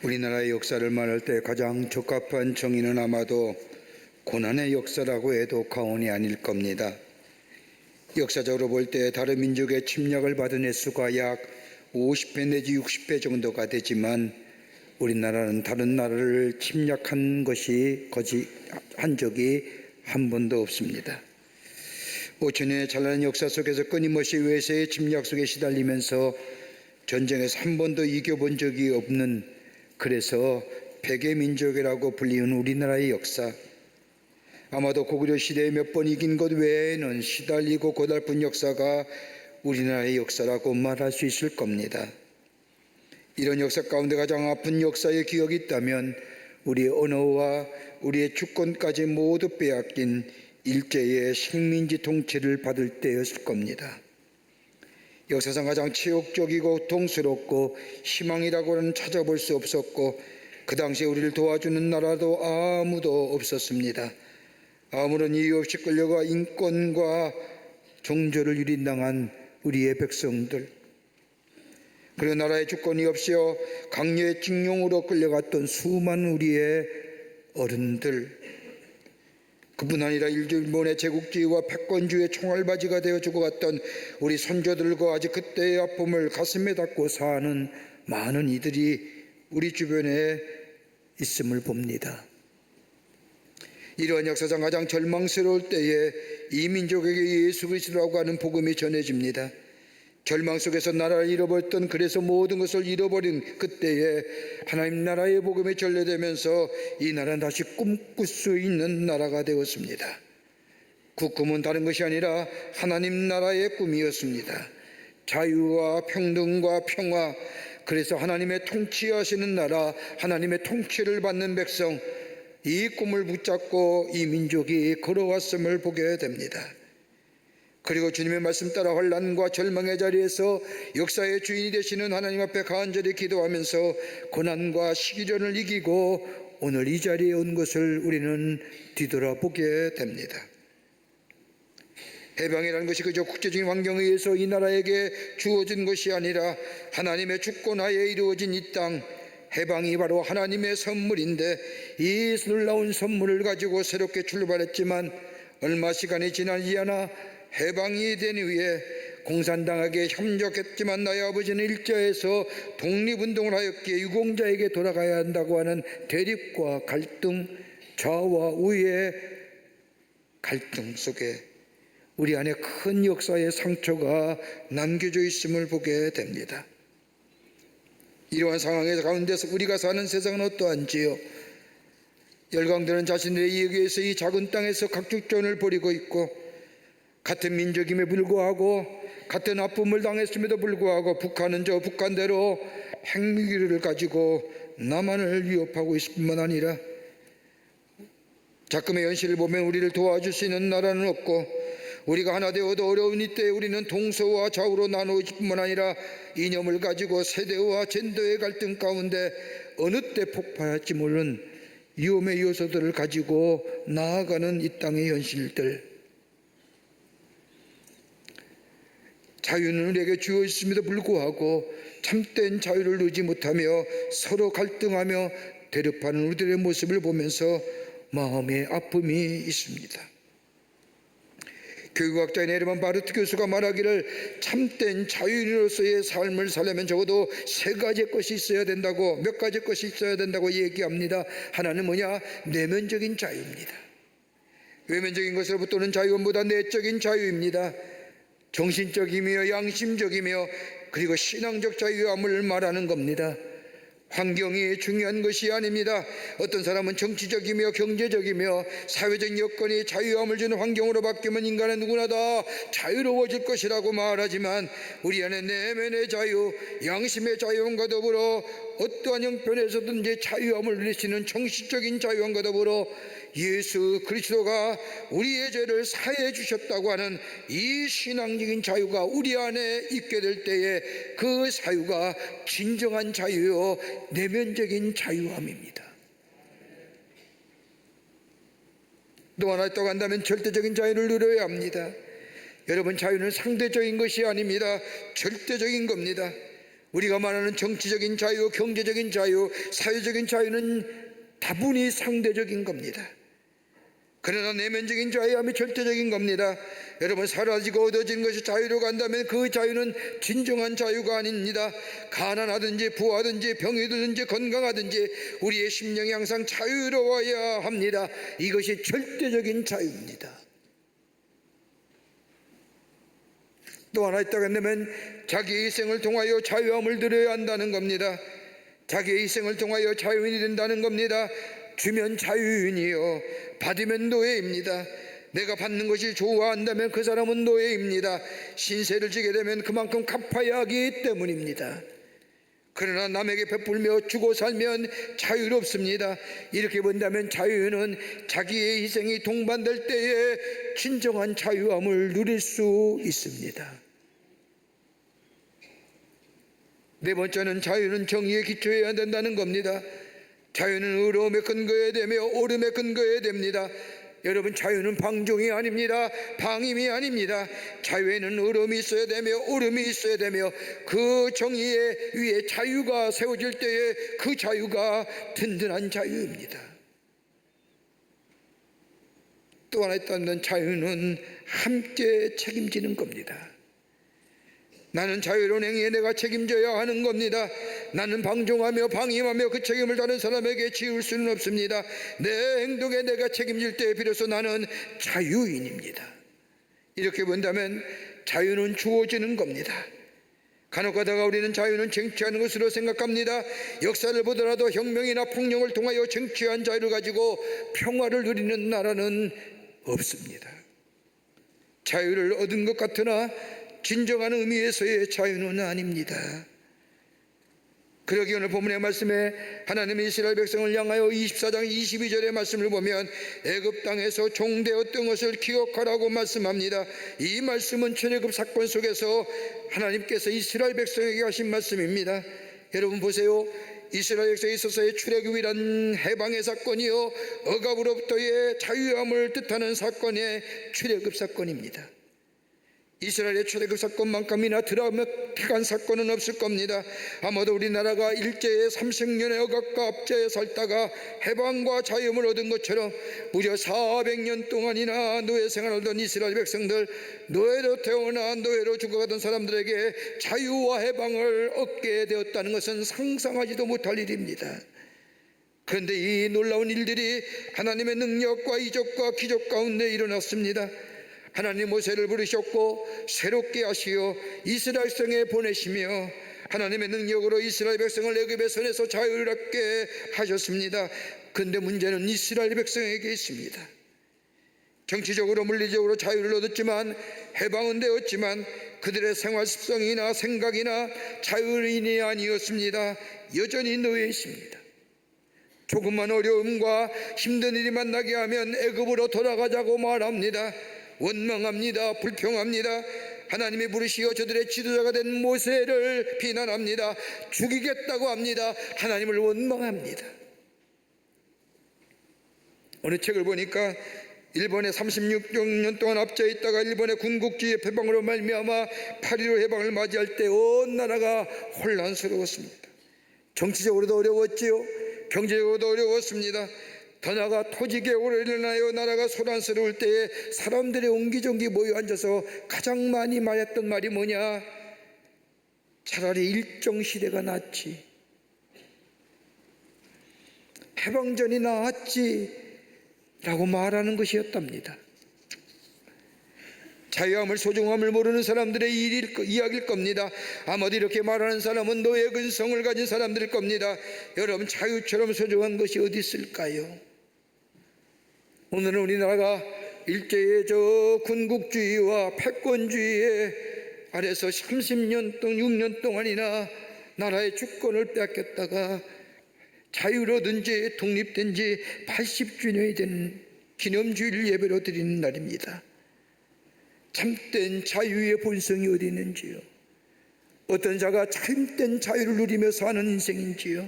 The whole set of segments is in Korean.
우리나라의 역사를 말할 때 가장 적합한 정의는 아마도 고난의 역사라고 해도 과언이 아닐 겁니다. 역사적으로 볼 때 다른 민족의 침략을 받은 횟수가 약 50배 내지 60배 정도가 되지만 우리나라는 다른 나라를 침략한 것이 한 적이 한 번도 없습니다. 5천년의 찬란한 역사 속에서 끊임없이 외세의 침략 속에 시달리면서 전쟁에서 한 번도 이겨본 적이 없는, 그래서 백의민족이라고 불리는 우리나라의 역사, 아마도 고구려 시대에 몇 번 이긴 것 외에는 시달리고 고달픈 역사가 우리나라의 역사라고 말할 수 있을 겁니다. 이런 역사 가운데 가장 아픈 역사의 기억이 있다면 우리의 언어와 우리의 주권까지 모두 빼앗긴 일제의 식민지 통치를 받을 때였을 겁니다. 역사상 가장 치욕적이고 고통스럽고 희망이라고는 찾아볼 수 없었고, 그 당시에 우리를 도와주는 나라도 아무도 없었습니다. 아무런 이유 없이 끌려가 인권과 종교를 유린당한 우리의 백성들, 그리고 나라의 주권이 없이요 강요의 징용으로 끌려갔던 수많은 우리의 어른들, 그뿐 아니라 일본의 제국주의와 패권주의의 총알바지가 되어 죽어갔던 우리 선조들과 아직 그때의 아픔을 가슴에 닫고 사는 많은 이들이 우리 주변에 있음을 봅니다. 이러한 역사상 가장 절망스러울 때에 이 민족에게 예수 그리스도라고 하는 복음이 전해집니다. 절망 속에서 나라를 잃어버렸던, 그래서 모든 것을 잃어버린 그때에 하나님 나라의 복음이 전래되면서 이 나라는 다시 꿈꿀 수 있는 나라가 되었습니다. 그 꿈은 다른 것이 아니라 하나님 나라의 꿈이었습니다. 자유와 평등과 평화, 그래서 하나님의 통치하시는 나라, 하나님의 통치를 받는 백성, 이 꿈을 붙잡고 이 민족이 걸어왔음을 보게 됩니다. 그리고 주님의 말씀 따라 환난과 절망의 자리에서 역사의 주인이 되시는 하나님 앞에 간절히 기도하면서 고난과 시기련을 이기고 오늘 이 자리에 온 것을 우리는 뒤돌아보게 됩니다. 해방이라는 것이 그저 국제적인 환경에 의해서 이 나라에게 주어진 것이 아니라 하나님의 주권하에 이루어진 이 땅, 해방이 바로 하나님의 선물인데, 이 놀라운 선물을 가지고 새롭게 출발했지만 얼마 시간이 지나지 않아 해방이 된 후에 공산당에게 협력했지만 나의 아버지는 일제에서 독립운동을 하였기에 유공자에게 돌아가야 한다고 하는 대립과 갈등, 좌와 우의 갈등 속에 우리 안에 큰 역사의 상처가 남겨져 있음을 보게 됩니다. 이러한 상황의 가운데서 우리가 사는 세상은 어떠한지요? 열강들은 자신들의 이익에 위해서 이 작은 땅에서 각축전을 벌이고 있고, 같은 민족임에 불구하고 같은 아픔을 당했음에도 불구하고 북한은 저 북한대로 핵무기를 가지고 남한을 위협하고 있을 뿐만 아니라 작금의 현실을 보면 우리를 도와줄 수 있는 나라는 없고, 우리가 하나 되어도 어려운 이때에 우리는 동서와 좌우로 나누어질 뿐만 아니라 이념을 가지고 세대와 젠더의 갈등 가운데 어느 때 폭발할지 모르는 위험의 요소들을 가지고 나아가는 이 땅의 현실들, 자유는 우리에게 주어 있음에도 불구하고 참된 자유를 누리지 못하며 서로 갈등하며 대립하는 우리들의 모습을 보면서 마음의 아픔이 있습니다. 교육학자인 에르만 바르트 교수가 말하기를 참된 자유인으로서의 삶을 살려면 적어도 세 가지 것이 있어야 된다고, 몇 가지 것이 있어야 된다고 얘기합니다. 하나는 뭐냐? 내면적인 자유입니다. 외면적인 것으로부터는 자유보다 내적인 자유입니다. 정신적이며 양심적이며 그리고 신앙적 자유함을 말하는 겁니다. 환경이 중요한 것이 아닙니다. 어떤 사람은 정치적이며 경제적이며 사회적 여건이 자유함을 주는 환경으로 바뀌면 인간은 누구나 다 자유로워질 것이라고 말하지만 우리 안에 내면의 자유, 양심의 자유함과 더불어 어떠한 형편에서든지 자유함을 누리시는 정신적인 자유함과 더불어 예수 그리스도가 우리의 죄를 사해 주셨다고 하는 이 신앙적인 자유가 우리 안에 있게 될 때에 그 자유가 진정한 자유요, 내면적인 자유함입니다. 또 하나 또 간다면 절대적인 자유를 누려야 합니다. 여러분, 자유는 상대적인 것이 아닙니다. 절대적인 겁니다. 우리가 말하는 정치적인 자유, 경제적인 자유, 사회적인 자유는 다분히 상대적인 겁니다. 그러나 내면적인 자유함이 절대적인 겁니다. 여러분, 사라지고 얻어진 것이 자유로 간다면 그 자유는 진정한 자유가 아닙니다. 가난하든지 부하든지 병이 들든지 건강하든지 우리의 심령이 항상 자유로워야 합니다. 이것이 절대적인 자유입니다. 또 하나 있다고 한다면 자기의 희생을 통하여 자유함을 누려야 한다는 겁니다. 자기의 희생을 통하여 자유인이 된다는 겁니다. 주면 자유인이요, 받으면 노예입니다. 내가 받는 것이 좋아한다면 그 사람은 노예입니다. 신세를 지게 되면 그만큼 갚아야 하기 때문입니다. 그러나 남에게 베풀며 주고 살면 자유롭습니다. 이렇게 본다면 자유는 자기의 희생이 동반될 때에 진정한 자유함을 누릴 수 있습니다. 네 번째는 자유는 정의에 기초해야 된다는 겁니다. 자유는 의로움에 근거해야 되며 옳음에 근거해야 됩니다. 여러분, 자유는 방종이 아닙니다. 방임이 아닙니다. 자유에는 의로움이 있어야 되며 옳음이 있어야 되며 그 정의에 위에 자유가 세워질 때에 그 자유가 든든한 자유입니다. 또 하나 있다면 자유는 함께 책임지는 겁니다. 나는 자유로운 행위에 내가 책임져야 하는 겁니다. 나는 방종하며 방임하며 그 책임을 다른 사람에게 지울 수는 없습니다. 내 행동에 내가 책임질 때 비로소 나는 자유인입니다. 이렇게 본다면 자유는 주어지는 겁니다. 간혹 가다가 우리는 자유는 쟁취하는 것으로 생각합니다. 역사를 보더라도 혁명이나 폭력을 통하여 쟁취한 자유를 가지고 평화를 누리는 나라는 없습니다. 자유를 얻은 것 같으나 진정한 의미에서의 자유는 아닙니다. 그러기 오늘 본문의 말씀에 하나님이 이스라엘 백성을 향하여 24장 22절의 말씀을 보면 애굽 땅에서 종되었던 것을 기억하라고 말씀합니다. 이 말씀은 출애굽 사건 속에서 하나님께서 이스라엘 백성에게 하신 말씀입니다. 여러분 보세요. 이스라엘 백성에 있어서의 출애굽이란 해방의 사건이요, 억압으로부터의 자유함을 뜻하는 사건의 출애굽 사건입니다. 이스라엘의 출애굽 사건만큼이나 드라마틱한 사건은 없을 겁니다. 아마도 우리나라가 일제의 30년의 억압과 압제에 살다가 해방과 자유함을 얻은 것처럼 무려 400년 동안이나 노예 생활하던 이스라엘 백성들, 노예로 태어나 노예로 죽어가던 사람들에게 자유와 해방을 얻게 되었다는 것은 상상하지도 못할 일입니다. 그런데 이 놀라운 일들이 하나님의 능력과 이적과 기적 가운데 일어났습니다. 하나님 모세를 부르셨고 새롭게 하시어 이스라엘 백성에 보내시며 하나님의 능력으로 이스라엘 백성을 애굽의 손에서 자유를 얻게 하셨습니다. 그런데 문제는 이스라엘 백성에게 있습니다. 정치적으로 물리적으로 자유를 얻었지만, 해방은 되었지만 그들의 생활 습성이나 생각이나 자유인이 아니었습니다. 여전히 노예이십니다. 조금만 어려움과 힘든 일이 만나게 하면 애굽으로 돌아가자고 말합니다. 원망합니다. 불평합니다. 하나님이 부르시어 저들의 지도자가 된 모세를 비난합니다. 죽이겠다고 합니다. 하나님을 원망합니다. 어느 책을 보니까 일본에 36년 동안 압제해 있다가 일본의 군국주의 해방으로 말미암아 8.15 해방을 맞이할 때 온 나라가 혼란스러웠습니다. 정치적으로도 어려웠지요. 경제적으로도 어려웠습니다. 더 나아가 토지개혁으로 일어나여 나라가 소란스러울 때에 사람들의 옹기종기 모여 앉아서 가장 많이 말했던 말이 뭐냐? 차라리 일정시대가 낫지, 해방전이 나았지 라고 말하는 것이었답니다. 자유함을 소중함을 모르는 사람들의 이야기일 겁니다. 아마도 이렇게 말하는 사람은 노예 근성을 가진 사람들일 겁니다. 여러분, 자유처럼 소중한 것이 어디 있을까요? 오늘은 우리나라가 일제의 저 군국주의와 패권주의 아래서 30년 동안 6년 동안이나 나라의 주권을 빼앗겼다가 자유로든 지 독립된 지 80주년이 된 기념주일 예배로 드리는 날입니다. 참된 자유의 본성이 어디 있는지요? 어떤 자가 참된 자유를 누리며 사는 인생인지요?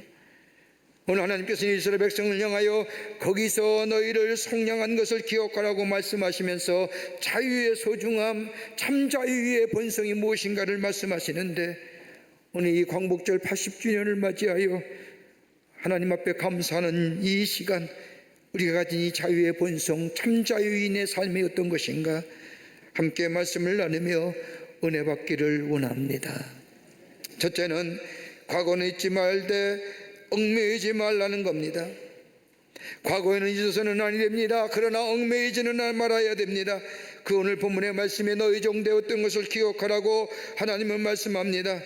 오늘 하나님께서는 이스라엘 백성을 향하여 거기서 너희를 속량한 것을 기억하라고 말씀하시면서 자유의 소중함, 참 자유의 본성이 무엇인가를 말씀하시는데, 오늘 이 광복절 80주년을 맞이하여 하나님 앞에 감사하는 이 시간, 우리가 가진 이 자유의 본성, 참 자유인의 삶이 어떤 것인가 함께 말씀을 나누며 은혜 받기를 원합니다. 첫째는 과거는 잊지 말되 얽매이지 말라는 겁니다. 과거에는 잊어서는 아니 됩니다. 그러나 얽매이지는 말아야 됩니다. 그 오늘 본문의 말씀에 너희 종되었던 것을 기억하라고 하나님은 말씀합니다.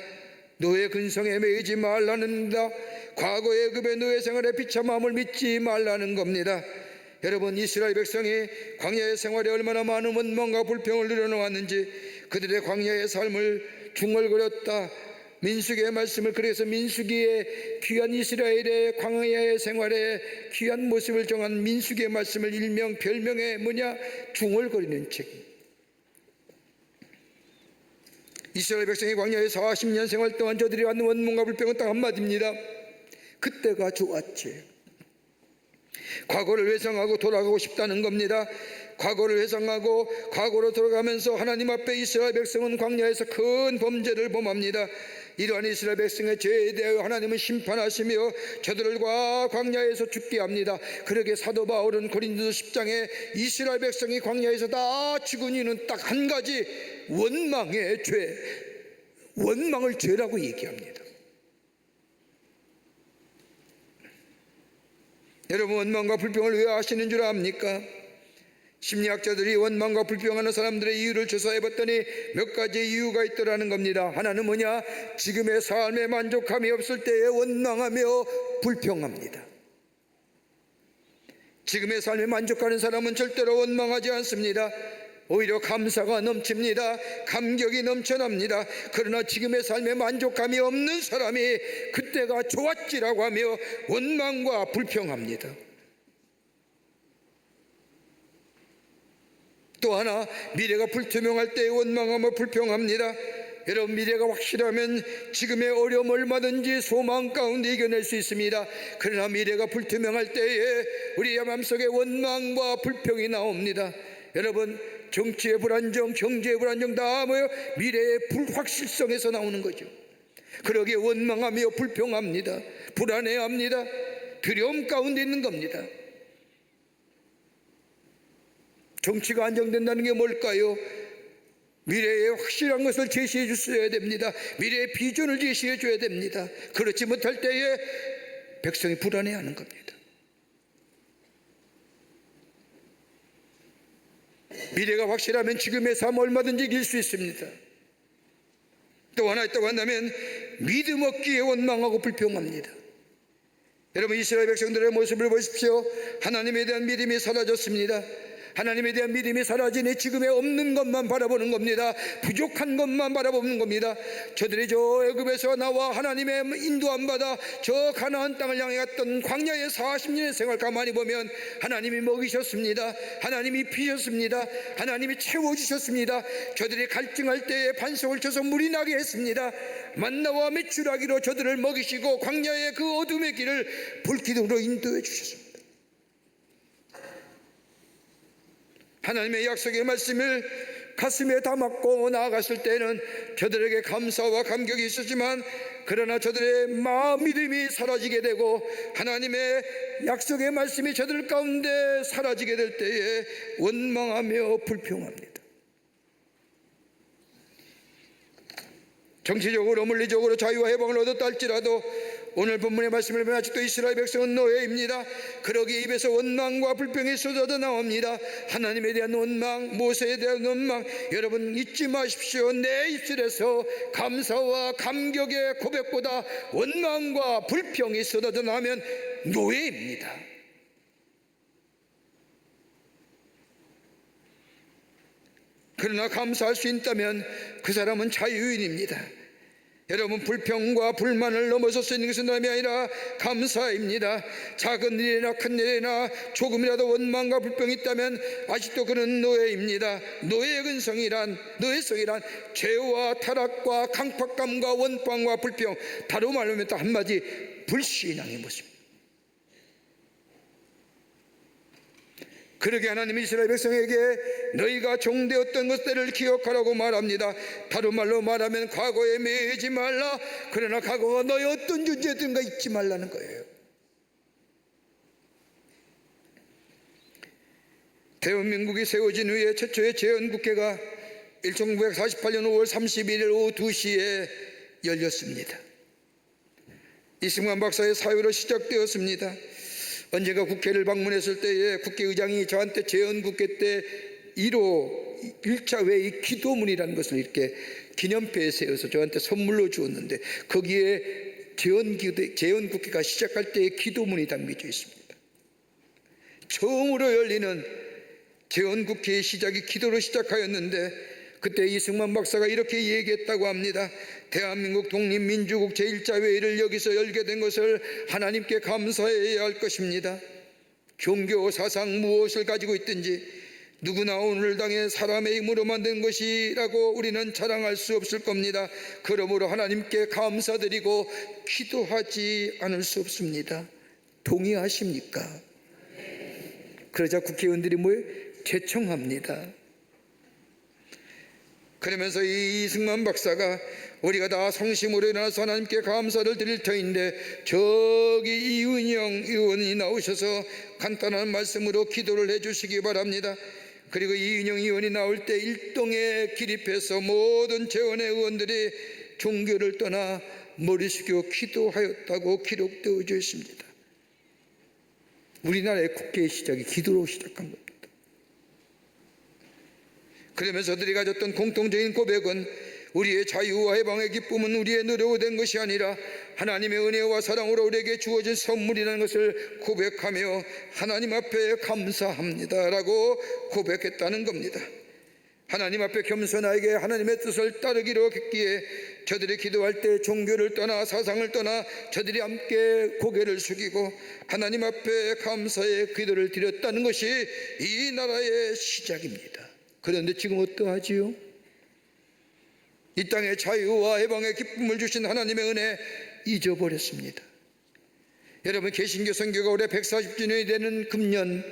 노예 근성에 매이지 말라는 겁니다. 과거의 애굽의 노예 생활의 비참함을 믿지 말라는 겁니다. 여러분, 이스라엘 백성이 광야의 생활에 얼마나 많은 원망과 불평을 누려놓았는지, 그들의 광야의 삶을 중얼거렸다. 민수기의 말씀을, 그래서 민수기의 귀한 이스라엘의 광야의 생활의 귀한 모습을 정한 민수기의 말씀을 일명 별명에 중얼거리는 책. 이스라엘 백성이 광야에 40년 생활 동안 저들이 갖는 원망과 불평은 딱 한마디입니다. 그때가 좋았지. 과거를 회상하고 돌아가고 싶다는 겁니다. 과거를 회상하고 과거로 돌아가면서 하나님 앞에 이스라엘 백성은 광야에서 큰 범죄를 범합니다. 이러한 이스라엘 백성의 죄에 대하여 하나님은 심판하시며 저들과 광야에서 죽게 합니다. 그러게 사도 바울은 고린도서 10장에 이스라엘 백성이 광야에서 다 죽은 이유는 딱 한 가지, 원망의 죄, 원망을 죄라고 얘기합니다. 여러분, 원망과 불평을 왜 하시는 줄 압니까? 심리학자들이 원망과 불평하는 사람들의 이유를 조사해 봤더니 몇 가지 이유가 있더라는 겁니다. 하나는 뭐냐? 지금의 삶에 만족함이 없을 때에 원망하며 불평합니다. 지금의 삶에 만족하는 사람은 절대로 원망하지 않습니다. 오히려 감사가 넘칩니다. 감격이 넘쳐납니다. 그러나 지금의 삶에 만족감이 없는 사람이 그때가 좋았지라고 하며 원망과 불평합니다. 또 하나, 미래가 불투명할 때 원망하며 불평합니다. 여러분, 미래가 확실하면 지금의 어려움 얼마든지 소망 가운데 이겨낼 수 있습니다. 그러나 미래가 불투명할 때에 우리의 마음속에 원망과 불평이 나옵니다. 여러분, 정치의 불안정, 경제의 불안정 다 미래의 불확실성에서 나오는 거죠. 그러기에 원망하며 불평합니다. 불안해합니다. 두려움 가운데 있는 겁니다. 정치가 안정된다는 게 뭘까요? 미래의 확실한 것을 제시해 주셔야 됩니다. 미래의 비전을 제시해 줘야 됩니다. 그렇지 못할 때에 백성이 불안해하는 겁니다. 미래가 확실하면 지금의 삶 얼마든지 이길 수 있습니다. 또 하나 있다고 한다면 믿음 없기에 원망하고 불평합니다. 여러분, 이스라엘 백성들의 모습을 보십시오. 하나님에 대한 믿음이 사라졌습니다. 하나님에 대한 믿음이 사라지니 지금에 없는 것만 바라보는 겁니다. 부족한 것만 바라보는 겁니다. 저들이 저 애굽에서 나와 하나님의 인도함 받아 저 가나안 땅을 향해 갔던 광야의 40년의 생활 가만히 보면 하나님이 먹이셨습니다. 하나님이 피셨습니다. 하나님이 채워주셨습니다. 저들이 갈증할 때에 반석을 쳐서 물이 나게 했습니다. 만나와 메추라기로 저들을 먹이시고 광야의 그 어둠의 길을 불기둥으로 인도해 주셨습니다. 하나님의 약속의 말씀을 가슴에 담았고 나아갔을 때는 저들에게 감사와 감격이 있었지만, 그러나 저들의 마음 믿음이 사라지게 되고 하나님의 약속의 말씀이 저들 가운데 사라지게 될 때에 원망하며 불평합니다. 정치적으로 물리적으로 자유와 해방을 얻었다 할지라도 오늘 본문의 말씀을 보면 아직도 이스라엘 백성은 노예입니다. 그러기에 입에서 원망과 불평이 쏟아져 나옵니다. 하나님에 대한 원망, 모세에 대한 원망. 여러분, 잊지 마십시오. 내 입술에서 감사와 감격의 고백보다 원망과 불평이 쏟아져 나오면 노예입니다. 그러나 감사할 수 있다면 그 사람은 자유인입니다. 여러분, 불평과 불만을 넘어설 수 있는 것은 남이 아니라 감사입니다. 작은 일이나 큰 일이나 조금이라도 원망과 불평이 있다면 아직도 그는 노예입니다. 노예의 근성이란, 노예성이란 죄와 타락과 강팍감과 원망과 불평, 바로 말하면 또 한마디 불신앙의 모습. 그러게 하나님이 이스라엘 백성에게 너희가 종되었던 것들을 기억하라고 말합니다. 다른 말로 말하면 과거에 매이지 말라. 그러나 과거가 너희 어떤 존재든가 잊지 말라는 거예요. 대한민국이 세워진 후에 최초의 재헌국회가 1948년 5월 31일 오후 2시에 열렸습니다. 이승만 박사의 사회로 시작되었습니다. 언젠가 국회를 방문했을 때에 국회의장이 저한테 재헌국회 때 1차 회의 기도문이라는 것을 이렇게 기념패에 세워서 저한테 선물로 주었는데 거기에 재헌국회가 시작할 때의 기도문이 담겨져 있습니다. 처음으로 열리는 재헌국회의 시작이 기도로 시작하였는데 그때 이승만 박사가 이렇게 얘기했다고 합니다. 대한민국 독립민주국 제1차 회의를 여기서 열게 된 것을 하나님께 감사해야 할 것입니다. 종교 사상 무엇을 가지고 있든지 누구나 오늘 당의 사람의 힘으로 만든 것이라고 우리는 자랑할 수 없을 겁니다. 그러므로 하나님께 감사드리고 기도하지 않을 수 없습니다. 동의하십니까? 그러자 국회의원들이 뭐예요? 제청합니다. 그러면서 이 이승만 박사가 우리가 다 성심으로 일어나서 하나님께 감사를 드릴 터인데 저기 이은영 의원이 나오셔서 간단한 말씀으로 기도를 해주시기 바랍니다. 그리고 이은영 의원이 나올 때 일동에 기립해서 모든 재원의 의원들이 종교를 떠나 머리 숙여 기도하였다고 기록되어 있습니다. 우리나라의 국회의 시작이 기도로 시작한 겁니다. 그러면서 저들이 가졌던 공통적인 고백은 우리의 자유와 해방의 기쁨은 우리의 노력으로 된 것이 아니라 하나님의 은혜와 사랑으로 우리에게 주어진 선물이라는 것을 고백하며 하나님 앞에 감사합니다라고 고백했다는 겁니다. 하나님 앞에 겸손하게 하나님의 뜻을 따르기로 했기에 저들이 기도할 때 종교를 떠나 사상을 떠나 저들이 함께 고개를 숙이고 하나님 앞에 감사의 기도를 드렸다는 것이 이 나라의 시작입니다. 그런데 지금 어떠하지요? 이 땅에 자유와 해방의 기쁨을 주신 하나님의 은혜 잊어버렸습니다. 여러분, 개신교 선교가 올해 140주년이 되는 금년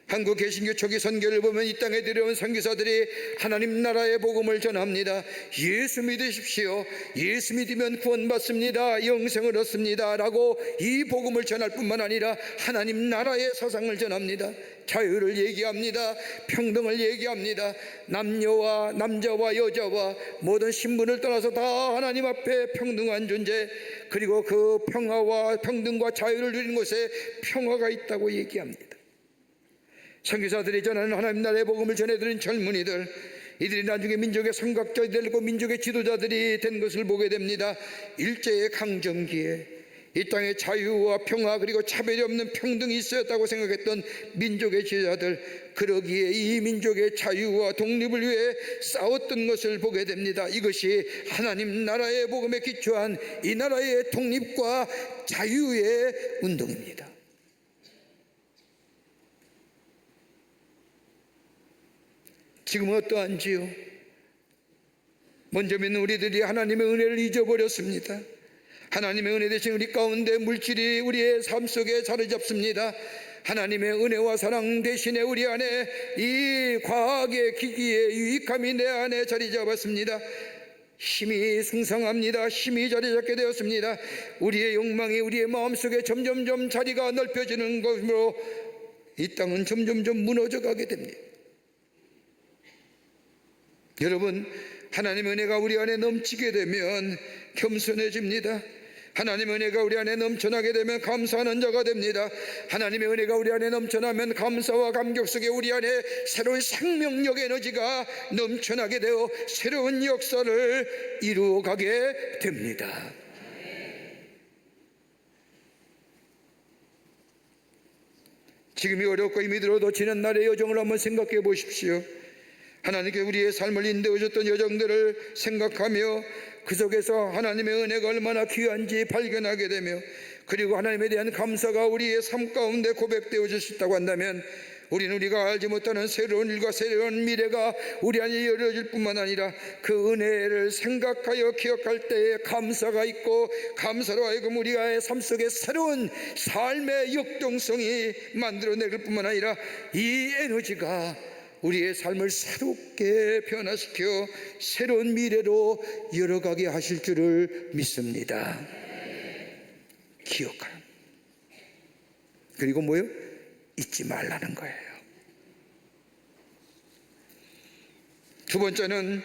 한국 개신교 초기 선교를 보면 이 땅에 들여온 선교사들이 하나님 나라의 복음을 전합니다. 예수 믿으십시오. 예수 믿으면 구원받습니다. 영생을 얻습니다. 라고 이 복음을 전할 뿐만 아니라 하나님 나라의 사상을 전합니다. 자유를 얘기합니다. 평등을 얘기합니다. 남녀와 남자와 여자와 모든 신분을 떠나서 다 하나님 앞에 평등한 존재, 그리고 그 평화와 평등과 자유를 누리는 곳에 평화가 있다고 얘기합니다. 선교사들이 전하는 하나님 나라의 복음을 전해드린 젊은이들, 이들이 나중에 민족의 선각자들이 되고 민족의 지도자들이 된 것을 보게 됩니다. 일제의 강점기에 이 땅에 자유와 평화 그리고 차별이 없는 평등이 있었다고 생각했던 민족의 지도자들, 그러기에 이 민족의 자유와 독립을 위해 싸웠던 것을 보게 됩니다. 이것이 하나님 나라의 복음에 기초한 이 나라의 독립과 자유의 운동입니다. 지금은 어떠한지요? 먼저 믿는 우리들이 하나님의 은혜를 잊어버렸습니다. 하나님의 은혜 대신 우리 가운데 물질이 우리의 삶 속에 자리 잡습니다. 하나님의 은혜와 사랑 대신에 우리 안에 이 과학의 기기의 유익함이 내 안에 자리 잡았습니다. 힘이 승성합니다. 힘이 자리 잡게 되었습니다. 우리의 욕망이 우리의 마음속에 점점점 자리가 넓혀지는 것으로 이 땅은 점점점 무너져 가게 됩니다. 여러분, 하나님의 은혜가 우리 안에 넘치게 되면 겸손해집니다. 하나님의 은혜가 우리 안에 넘쳐나게 되면 감사하는 자가 됩니다. 하나님의 은혜가 우리 안에 넘쳐나면 감사와 감격 속에 우리 안에 새로운 생명력 에너지가 넘쳐나게 되어 새로운 역사를 이루어가게 됩니다. 지금이 어렵고 힘이 들어도 지난 날의 여정을 한번 생각해 보십시오. 하나님께 우리의 삶을 인도해 줬던 여정들을 생각하며 그 속에서 하나님의 은혜가 얼마나 귀한지 발견하게 되며, 그리고 하나님에 대한 감사가 우리의 삶 가운데 고백되어질 수 있다고 한다면 우리가 알지 못하는 새로운 일과 새로운 미래가 우리 안에 열어질 뿐만 아니라 그 은혜를 생각하여 기억할 때에 감사가 있고, 감사로 하여금 우리의 삶 속에 새로운 삶의 역동성이 만들어낼 뿐만 아니라 이 에너지가 우리의 삶을 새롭게 변화시켜 새로운 미래로 열어가게 하실 줄을 믿습니다. 기억하라. 그리고 뭐요? 잊지 말라는 거예요. 두 번째는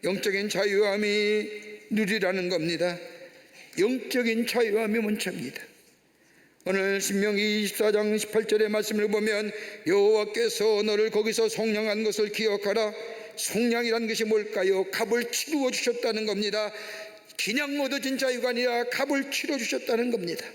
영적인 자유함이 누리라는 겁니다. 영적인 자유함이 문제입니다. 오늘 신명기 24장 18절의 말씀을 보면 여호와께서 너를 거기서 속량한 것을 기억하라. 속량이라는 것이 뭘까요? 값을 치루어 주셨다는 겁니다. 그냥 얻어진 자유가 아니라 값을 치러 주셨다는 겁니다.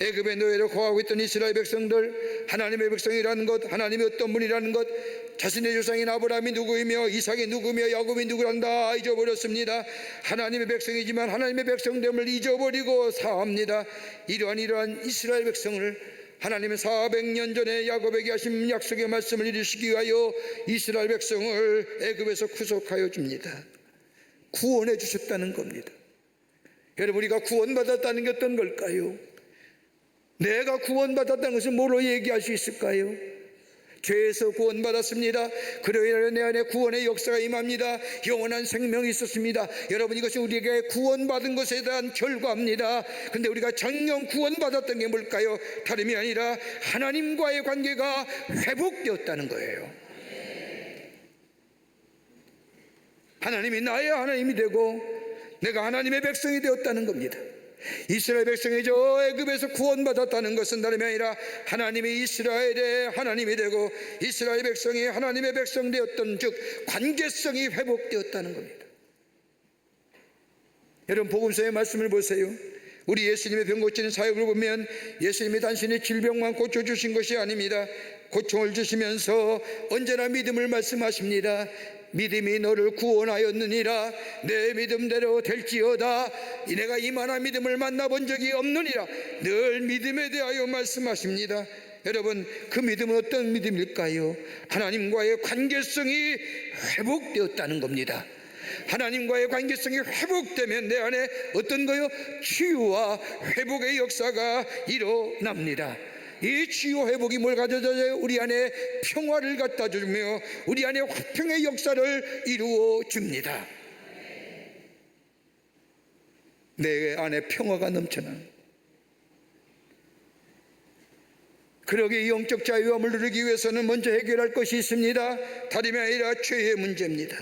애굽의 노예로 거하고 있던 이스라엘 백성들, 하나님의 백성이라는 것, 하나님이 어떤 분이라는 것, 자신의 조상인 아브라함이 누구이며 이삭이 누구며 야곱이 누구랑 다 잊어버렸습니다. 하나님의 백성이지만 하나님의 백성됨을 잊어버리고 사합니다. 이러한 이스라엘 백성을 하나님은 400년 전에 야곱에게 하신 약속의 말씀을 이루시기 위하여 이스라엘 백성을 애굽에서 구속하여 줍니다. 구원해 주셨다는 겁니다. 여러분, 우리가 구원받았다는 게 어떤 걸까요? 내가 구원받았다는 것을 뭐로 얘기할 수 있을까요? 죄에서 구원받았습니다. 그러므로 내 안에 구원의 역사가 임합니다. 영원한 생명이 있었습니다. 여러분, 이것이 우리에게 구원받은 것에 대한 결과입니다. 그런데 우리가 정녕 구원받았던 게 뭘까요? 다름이 아니라 하나님과의 관계가 회복되었다는 거예요. 하나님이 나의 하나님이 되고 내가 하나님의 백성이 되었다는 겁니다. 이스라엘 백성이 저 애굽에서 구원받았다는 것은 다름이 아니라 하나님이 이스라엘의 하나님이 되고 이스라엘 백성이 하나님의 백성 되었던 즉 관계성이 회복되었다는 겁니다. 여러분, 복음서의 말씀을 보세요. 우리 예수님의 병 고치는 사역을 보면 예수님이 단순히 질병만 고쳐주신 것이 아닙니다. 고통을 주시면서 언제나 믿음을 말씀하십니다. 믿음이 너를 구원하였느니라. 내 믿음대로 될지어다. 내가 이만한 믿음을 만나본 적이 없느니라. 늘 믿음에 대하여 말씀하십니다. 여러분, 그 믿음은 어떤 믿음일까요? 하나님과의 관계성이 회복되었다는 겁니다. 하나님과의 관계성이 회복되면 내 안에 어떤 거요? 치유와 회복의 역사가 일어납니다. 이 치유 회복이 뭘 가져다줘요? 우리 안에 평화를 갖다 주며 우리 안에 화평의 역사를 이루어 줍니다. 내 안에 평화가 넘쳐나는, 그러기에 영적 자유함을 누리기 위해서는 먼저 해결할 것이 있습니다. 다름이 아니라 죄의 문제입니다.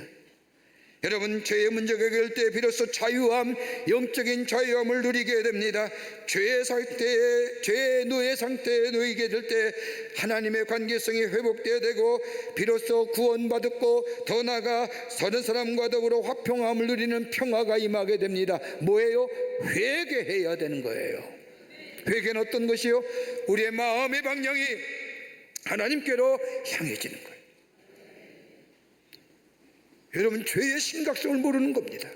여러분, 죄의 문제가 해결될 때 비로소 자유함, 영적인 자유함을 누리게 됩니다. 죄의 노예 상태에 놓이게 될 때 하나님의 관계성이 회복되어야 되고 비로소 구원받았고 더 나아가 다른 사람과 더불어 화평함을 누리는 평화가 임하게 됩니다. 뭐예요? 회개해야 되는 거예요. 회개는 어떤 것이요? 우리의 마음의 방향이 하나님께로 향해지는 거예요. 여러분, 죄의 심각성을 모르는 겁니다.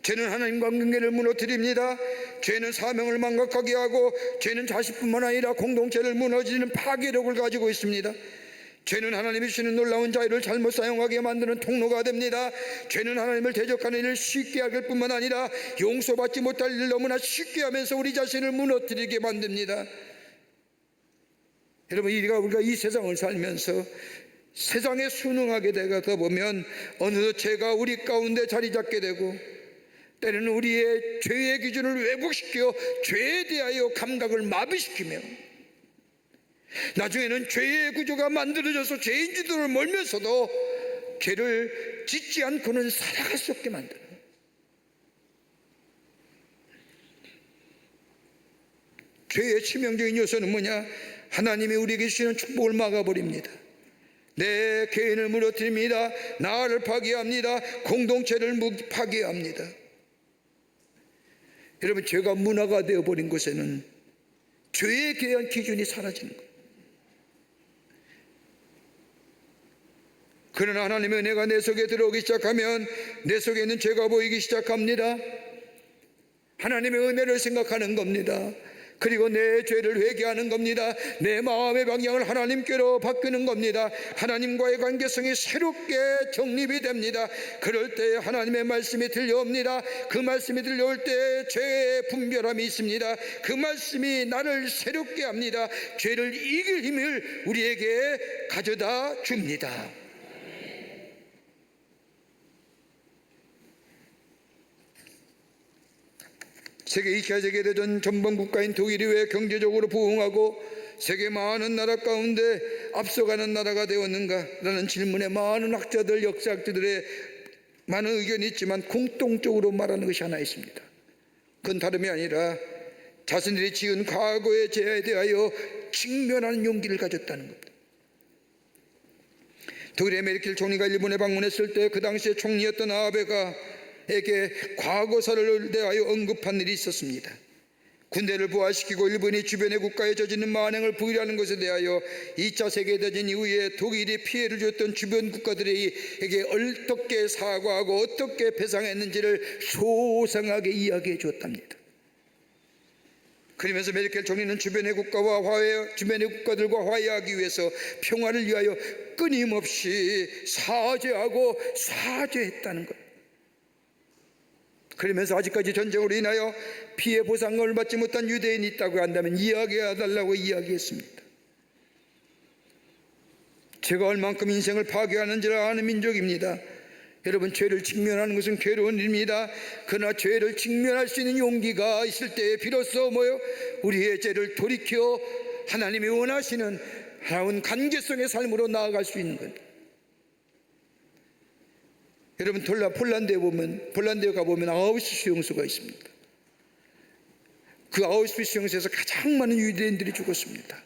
죄는 하나님과 관계를 무너뜨립니다. 죄는 사명을 망각하게 하고 죄는 자식뿐만 아니라 공동체를 무너지는 파괴력을 가지고 있습니다. 죄는 하나님이 주시는 놀라운 자유를 잘못 사용하게 만드는 통로가 됩니다. 죄는 하나님을 대적하는 일을 쉽게 하길 뿐만 아니라 용서받지 못할 일을 너무나 쉽게 하면서 우리 자신을 무너뜨리게 만듭니다. 여러분, 우리가 이 세상을 살면서 세상에 순응하게 되다 보면 어느덧 죄가 우리 가운데 자리 잡게 되고 때로는 우리의 죄의 기준을 왜곡시켜 죄에 대하여 감각을 마비시키며 나중에는 죄의 구조가 만들어져서 죄인 지도를 몰면서도 죄를 짓지 않고는 살아갈 수 없게 만드는, 죄의 치명적인 요소는 뭐냐? 하나님이 우리에게 주시는 축복을 막아버립니다. 내 개인을 무너뜨립니다. 나를 파괴합니다. 공동체를 파괴합니다. 여러분, 죄가 문화가 되어버린 곳에는 죄에 대한 기준이 사라지는 거예요. 그러나 하나님의 은혜가 내 속에 들어오기 시작하면 내 속에 있는 죄가 보이기 시작합니다. 하나님의 은혜를 생각하는 겁니다. 그리고 내 죄를 회개하는 겁니다. 내 마음의 방향을 하나님께로 바꾸는 겁니다. 하나님과의 관계성이 새롭게 정립이 됩니다. 그럴 때 하나님의 말씀이 들려옵니다. 그 말씀이 들려올 때 죄의 분별함이 있습니다. 그 말씀이 나를 새롭게 합니다. 죄를 이길 힘을 우리에게 가져다 줍니다. 세계 2차 세계대전 전범 국가인 독일이 왜 경제적으로 부흥하고 세계 많은 나라 가운데 앞서가는 나라가 되었는가라는 질문에 많은 학자들, 역사학자들의 많은 의견이 있지만 공통적으로 말하는 것이 하나 있습니다. 그건 다름이 아니라 자신들이 지은 과거의 죄에 대하여 직면하는 용기를 가졌다는 겁니다. 독일의 메르켈 총리가 일본에 방문했을 때 그 당시에 총리였던 아베가에게 과거사를 대하여 언급한 일이 있었습니다. 군대를 부활시키고 일본이 주변의 국가에 저지른 만행을 부인하는 것에 대하여 2차 세계대전 이후에 독일이 피해를 줬던 주변 국가들에게 어떻게 사과하고 어떻게 배상했는지를 소상하게 이야기해 주었답니다. 그러면서 메르켈 총리는 주변의 국가들과 화해하기 위해서 평화를 위하여 끊임없이 사죄하고 사죄했다는 것. 그러면서 아직까지 전쟁으로 인하여 피해 보상을 받지 못한 유대인이 있다고 한다면 이야기해달라고 이야기했습니다. 제가 얼만큼 인생을 파괴하는지를 아는 민족입니다. 여러분, 죄를 직면하는 것은 괴로운 일입니다. 그러나 죄를 직면할 수 있는 용기가 있을 때에 비로소 우리의 죄를 돌이켜 하나님이 원하시는 하나님 관계성의 삶으로 나아갈 수 있는 것. 여러분, 폴란드에 가보면 아우슈비츠 수용소가 있습니다. 그 아우슈비츠 수용소에서 가장 많은 유대인들이 죽었습니다.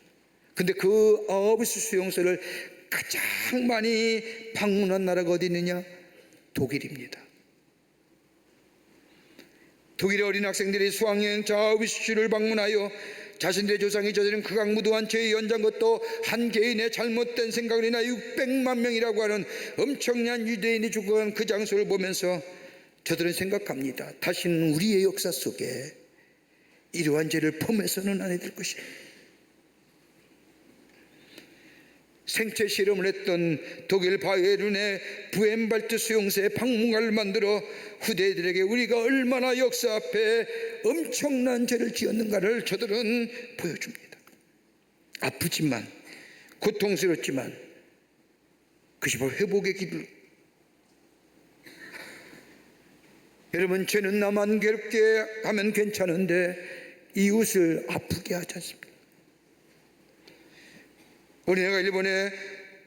근데 그 아우슈비츠 수용소를 가장 많이 방문한 나라가 어디 있느냐? 독일입니다. 독일의 어린 학생들이 수학여행자 아우슈비츠를 방문하여 자신들의 조상이 저지른 극악무도한 죄의 연장 것도 한 개인의 잘못된 생각으로 인하여 600만 명이라고 하는 엄청난 유대인이 죽어간 그 장소를 보면서 저들은 생각합니다. 다시는 우리의 역사 속에 이러한 죄를 범해서는 안 될 것이다. 생체 실험을 했던 독일 바이에른의 부엔발트 수용소의 박물관을 만들어 후대들에게 우리가 얼마나 역사 앞에 엄청난 죄를 지었는가를 저들은 보여줍니다. 아프지만 고통스럽지만 그것이 바로 회복의 길로. 여러분, 죄는 나만 괴롭게 하면 괜찮은데 이웃을 아프게 하지 않습니다. 우리나라가 일본의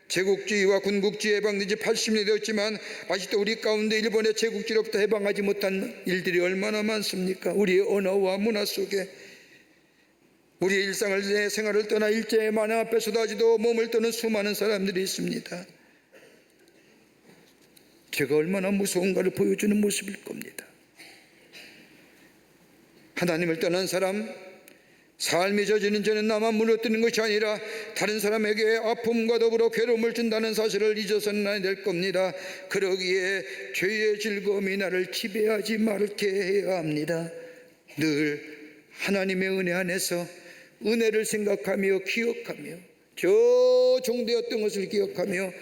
제국주의와 군국주의 해방된 지 80년이 되었지만 아직도 우리 가운데 일본의 제국주의로부터 해방하지 못한 일들이 얼마나 많습니까? 우리의 언어와 문화 속에 우리의 일상을 내 생활을 떠나 일제의 만행 앞에 쏟아지도 몸을 떠는 수많은 사람들이 있습니다. 제가 얼마나 무서운가를 보여주는 모습일 겁니다. 하나님을 떠난 사람, 삶이 저지른 죄는 나만 무너뜨리는 것이 아니라 다른 사람에게 아픔과 더불어 괴로움을 준다는 사실을 잊어서는 안 될 겁니다. 그러기에 죄의 즐거움이 나를 지배하지 말게 해야 합니다. 늘 하나님의 은혜 안에서 은혜를 생각하며 기억하며 저 종되었던 것을 기억하며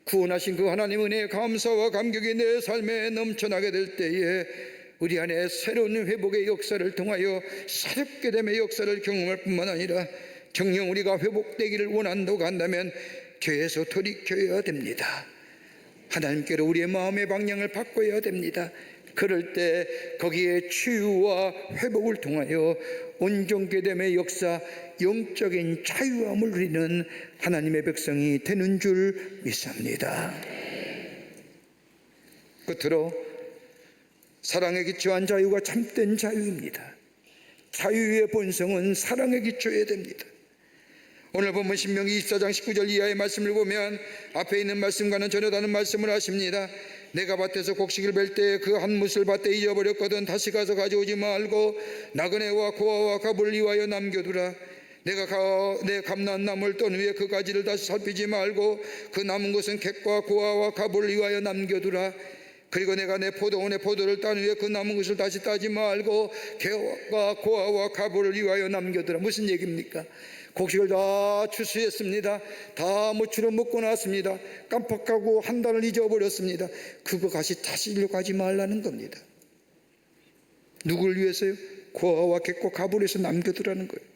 구원하신 그 하나님 은혜의 감사와 감격이 내 삶에 넘쳐나게 될 때에 우리 안에 새로운 회복의 역사를 통하여 새롭게 됨의 역사를 경험할 뿐만 아니라 정녕 우리가 회복되기를 원한다고 한다면 죄에서 돌이켜야 됩니다. 하나님께로 우리의 마음의 방향을 바꿔야 됩니다. 그럴 때 거기에 치유와 회복을 통하여 온전케 됨의 역사, 영적인 자유함을 누리는 하나님의 백성이 되는 줄 믿습니다. 끝으로 사랑에 기초한 자유가 참된 자유입니다. 자유의 본성은 사랑에 기초해야 됩니다. 오늘 본문 신명기 24장 19절 이하의 말씀을 보면 앞에 있는 말씀과는 전혀 다른 말씀을 하십니다. 내가 밭에서 곡식을 벨 때 그 한 뭇을 밭에 잊어버렸거든 다시 가서 가져오지 말고 나그네와 고아와 갑을 위하여 남겨두라. 내가 내 감난 나무를 떤 후에 그 가지를 다시 살피지 말고 그 남은 것은 객과 고아와 갑을 위하여 남겨두라. 그리고 내가 내 포도원의 포도를 딴 후에 그 남은 것을 다시 따지 말고 개와 고아와 가부를 위하여 남겨두라. 무슨 얘기입니까? 곡식을 다 추수했습니다. 다 무추로 먹고 났습니다. 깜빡하고 한 달을 잊어버렸습니다. 그거 다시 일로 가지 말라는 겁니다. 누구를 위해서요? 고아와 객과 가부를 위해서 남겨두라는 거예요.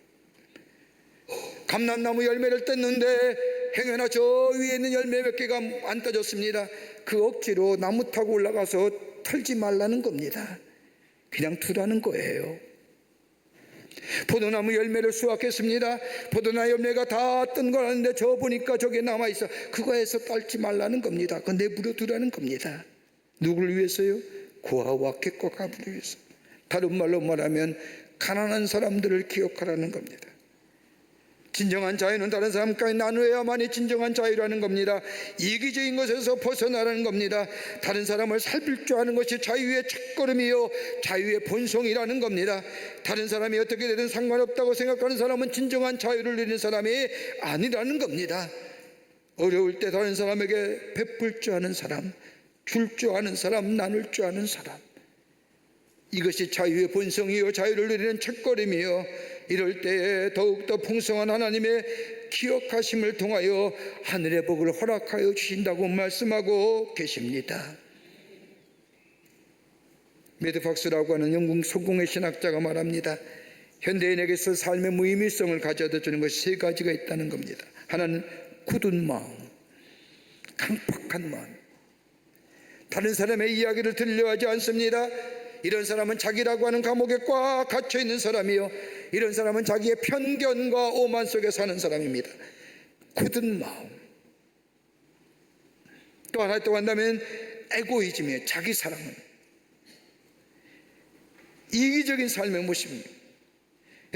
감람나무 열매를 뗐는데 행여나 저 위에 있는 열매 몇 개가 안 따졌습니다. 그 억지로 나무 타고 올라가서 털지 말라는 겁니다. 그냥 두라는 거예요. 포도나무 열매를 수확했습니다. 포도나무 열매가 다 뜬 걸 아는데 저 보니까 저게 남아있어. 그거에서 딸지 말라는 겁니다. 그거 내버려 두라는 겁니다. 누구를 위해서요? 고아와 객과 가부를 위해서. 다른 말로 말하면 가난한 사람들을 기억하라는 겁니다. 진정한 자유는 다른 사람까지 나누어야만이 진정한 자유라는 겁니다. 이기적인 것에서 벗어나라는 겁니다. 다른 사람을 살필 줄 아는 것이 자유의 첫걸음이요 자유의 본성이라는 겁니다. 다른 사람이 어떻게 되든 상관없다고 생각하는 사람은 진정한 자유를 누리는 사람이 아니라는 겁니다. 어려울 때 다른 사람에게 베풀 줄 아는 사람, 줄 줄 아는 사람, 나눌 줄 아는 사람, 이것이 자유의 본성이요 자유를 누리는 첫걸음이요, 이럴 때에 더욱더 풍성한 하나님의 기억하심을 통하여 하늘의 복을 허락하여 주신다고 말씀하고 계십니다. 매드팍스라고 하는 영국 소공의 신학자가 말합니다. 현대인에게서 삶의 무의미성을 가져다 주는 것이 세 가지가 있다는 겁니다. 하나는 굳은 마음, 강팍한 마음. 다른 사람의 이야기를 들으려 하지 않습니다. 이런 사람은 자기라고 하는 감옥에 꽉 갇혀 있는 사람이요, 이런 사람은 자기의 편견과 오만 속에 사는 사람입니다. 굳은 마음. 또 하나 또 한다면 에고이즘이에요. 자기 사랑은 이기적인 삶의 모습입니다.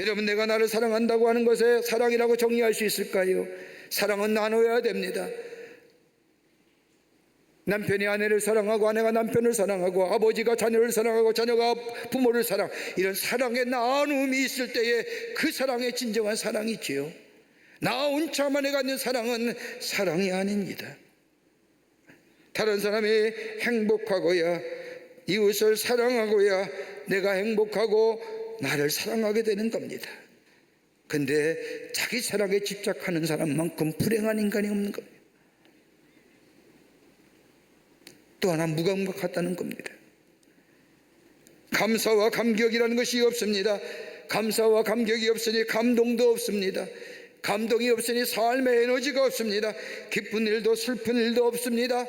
여러분, 내가 나를 사랑한다고 하는 것에 사랑이라고 정의할 수 있을까요? 사랑은 나눠야 됩니다. 남편이 아내를 사랑하고 아내가 남편을 사랑하고 아버지가 자녀를 사랑하고 자녀가 부모를 사랑, 이런 사랑의 나눔이 있을 때에 그 사랑의 진정한 사랑이지요. 나 혼자만에 갖는 사랑은 사랑이 아닙니다. 다른 사람이 행복하고야, 이웃을 사랑하고야 내가 행복하고 나를 사랑하게 되는 겁니다. 근데 자기 사랑에 집착하는 사람만큼 불행한 인간이 없는 겁니다. 또 하나 무감각하다는 겁니다. 감사와 감격이라는 것이 없습니다. 감사와 감격이 없으니 감동도 없습니다. 감동이 없으니 삶의 에너지가 없습니다. 기쁜 일도 슬픈 일도 없습니다.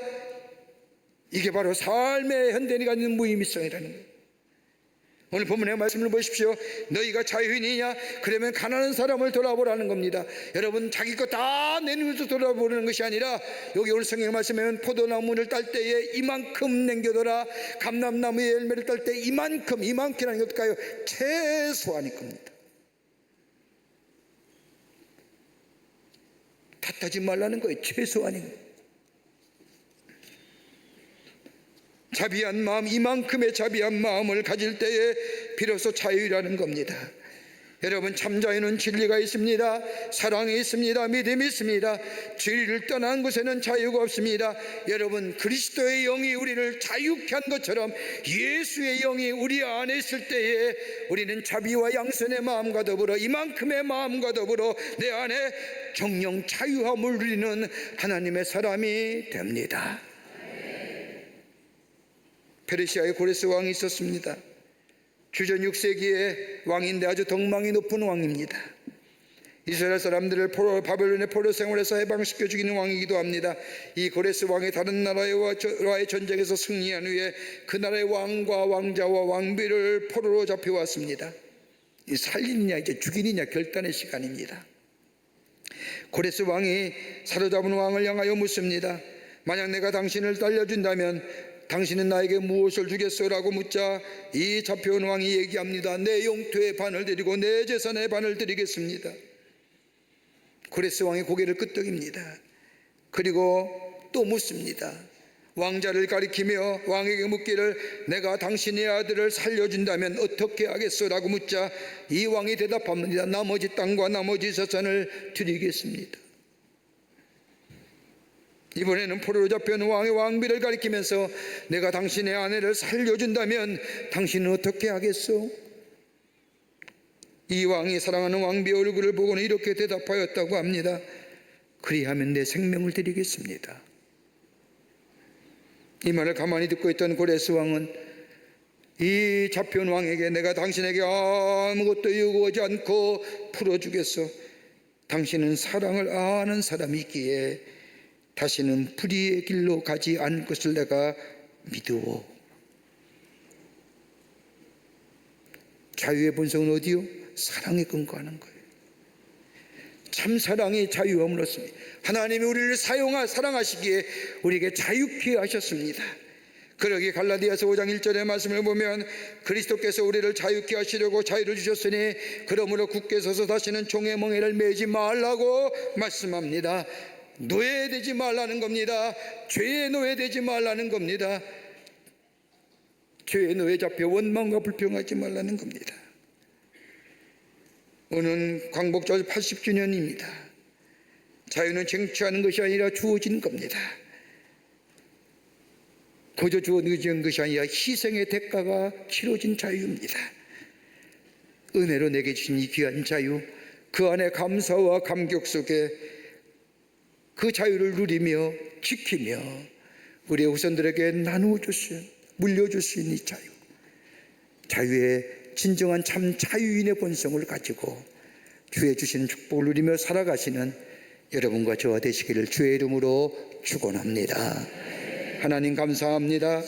이게 바로 삶의 현대인이 갖는 무의미성이라는 거예요. 오늘 본문의 말씀을 보십시오. 너희가 자유인이냐? 그러면 가난한 사람을 돌아보라는 겁니다. 여러분, 자기 거 다 내놓으면서 돌아보는 것이 아니라, 여기 오늘 성경 말씀에는 포도나무를 딸 때에 이만큼 남겨둬라, 감람나무의 열매를 딸 때 이만큼이라는 게 어떨까요? 최소한일 겁니다. 탓하지 말라는 거예요. 최소한인 거예요. 자비한 마음, 이만큼의 자비한 마음을 가질 때에 비로소 자유라는 겁니다. 여러분, 참 자유는 진리가 있습니다. 사랑이 있습니다. 믿음이 있습니다. 진리를 떠난 곳에는 자유가 없습니다. 여러분, 그리스도의 영이 우리를 자유케 한 것처럼 예수의 영이 우리 안에 있을 때에 우리는 자비와 양선의 마음과 더불어, 이만큼의 마음과 더불어 내 안에 정령 자유함을 누리는 하나님의 사람이 됩니다. 페르시아의 고레스 왕이 있었습니다. 주전 6세기의 왕인데 아주 덕망이 높은 왕입니다. 이스라엘 사람들을 바벨론의 포로 생활에서 해방시켜 죽이는 왕이기도 합니다. 이 고레스 왕이 다른 나라와의 전쟁에서 승리한 후에 그 나라의 왕과 왕자와 왕비를 포로로 잡혀왔습니다. 이 살리느냐 이제 죽이느냐 결단의 시간입니다. 고레스 왕이 사로잡은 왕을 향하여 묻습니다. 만약 내가 당신을 살려준다면 당신은 나에게 무엇을 주겠소라고 묻자 이 잡혀온 왕이 얘기합니다. 내 영토의 반을 드리고 내 재산의 반을 드리겠습니다. 고레스 왕이 고개를 끄덕입니다. 그리고 또 묻습니다. 왕자를 가리키며 왕에게 묻기를 내가 당신의 아들을 살려준다면 어떻게 하겠소라고 묻자 이 왕이 대답합니다. 나머지 땅과 나머지 재산을 드리겠습니다. 이번에는 포로로 잡혀온 왕의 왕비를 가리키면서 내가 당신의 아내를 살려준다면 당신은 어떻게 하겠소? 이 왕이 사랑하는 왕비의 얼굴을 보고는 이렇게 대답하였다고 합니다. 그리하면 내 생명을 드리겠습니다. 이 말을 가만히 듣고 있던 고레스 왕은 이 잡혀온 왕에게 내가 당신에게 아무것도 요구하지 않고 풀어주겠소. 당신은 사랑을 아는 사람이기에 다시는 불의의 길로 가지 않을 것을 내가 믿어. 자유의 본성은 어디요? 사랑에 근거하는 거예요. 참 사랑이 자유함을 얻습니다. 하나님이 우리를 사랑하시기에 우리에게 자유케 하셨습니다. 그러기 갈라디아서 5장 1절의 말씀을 보면 그리스도께서 우리를 자유케 하시려고 자유를 주셨으니 그러므로 굳게 서서 다시는 종의 멍에를 매지 말라고 말씀합니다. 노예되지 말라는 겁니다. 죄의 노예되지 말라는 겁니다. 죄의 노예 잡혀 원망과 불평하지 말라는 겁니다. 오늘 광복절 80주년입니다. 자유는 쟁취하는 것이 아니라 주어진 겁니다. 거저 주어진 것이 아니라 희생의 대가가 치러진 자유입니다. 은혜로 내게 주신 이 귀한 자유, 그 안에 감사와 감격 속에 그 자유를 누리며 지키며 우리의 후손들에게 나누어 줄 수, 물려줄 수 있는 이 자유, 자유의 진정한 참 자유인의 본성을 가지고 주의 주시는 축복을 누리며 살아가시는 여러분과 저와 되시기를 주의 이름으로 축원합니다. 하나님 감사합니다.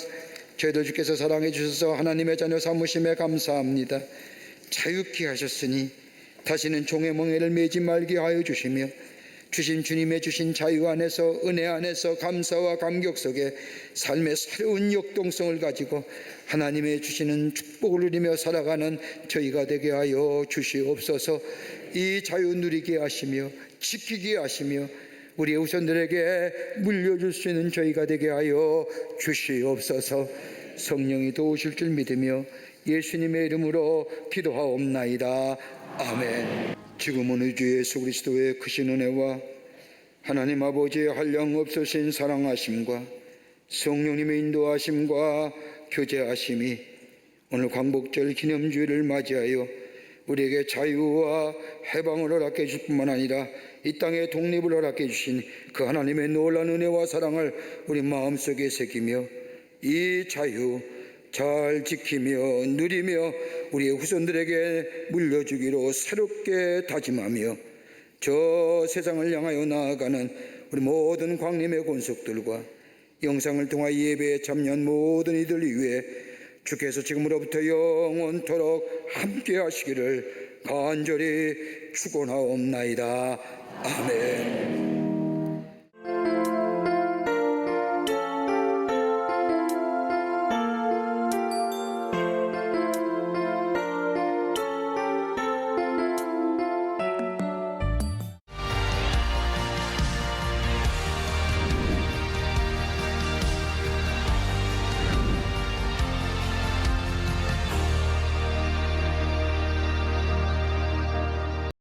저희들 주께서 사랑해 주셔서 하나님의 자녀 삼으심에 감사합니다. 자유케 하셨으니 다시는 종의 멍에를 매지 말게 하여 주시며 주신 주님의 주신 자유 안에서 은혜 안에서 감사와 감격 속에 삶의 새로운 역동성을 가지고 하나님의 주시는 축복을 누리며 살아가는 저희가 되게 하여 주시옵소서. 이 자유 누리게 하시며 지키게 하시며 우리의 후손들에게 물려줄 수 있는 저희가 되게 하여 주시옵소서. 성령이 도우실 줄 믿으며 예수님의 이름으로 기도하옵나이다. 아멘. 지금은 우리 주 예수 그리스도의 크신 은혜와 하나님 아버지의 한량없으신 사랑하심과 성령님의 인도하심과 교제하심이 오늘 광복절 기념주일을 맞이하여 우리에게 자유와 해방을 허락해 주실 뿐만 아니라 이 땅의 독립을 허락해 주신 그 하나님의 놀라운 은혜와 사랑을 우리 마음속에 새기며 이 자유 잘 지키며 누리며 우리의 후손들에게 물려주기로 새롭게 다짐하며 저 세상을 향하여 나아가는 우리 모든 광림의 권속들과 영상을 통하여 예배에 참여한 모든 이들 위해 주께서 지금으로부터 영원토록 함께 하시기를 간절히 축원하옵나이다. 아멘.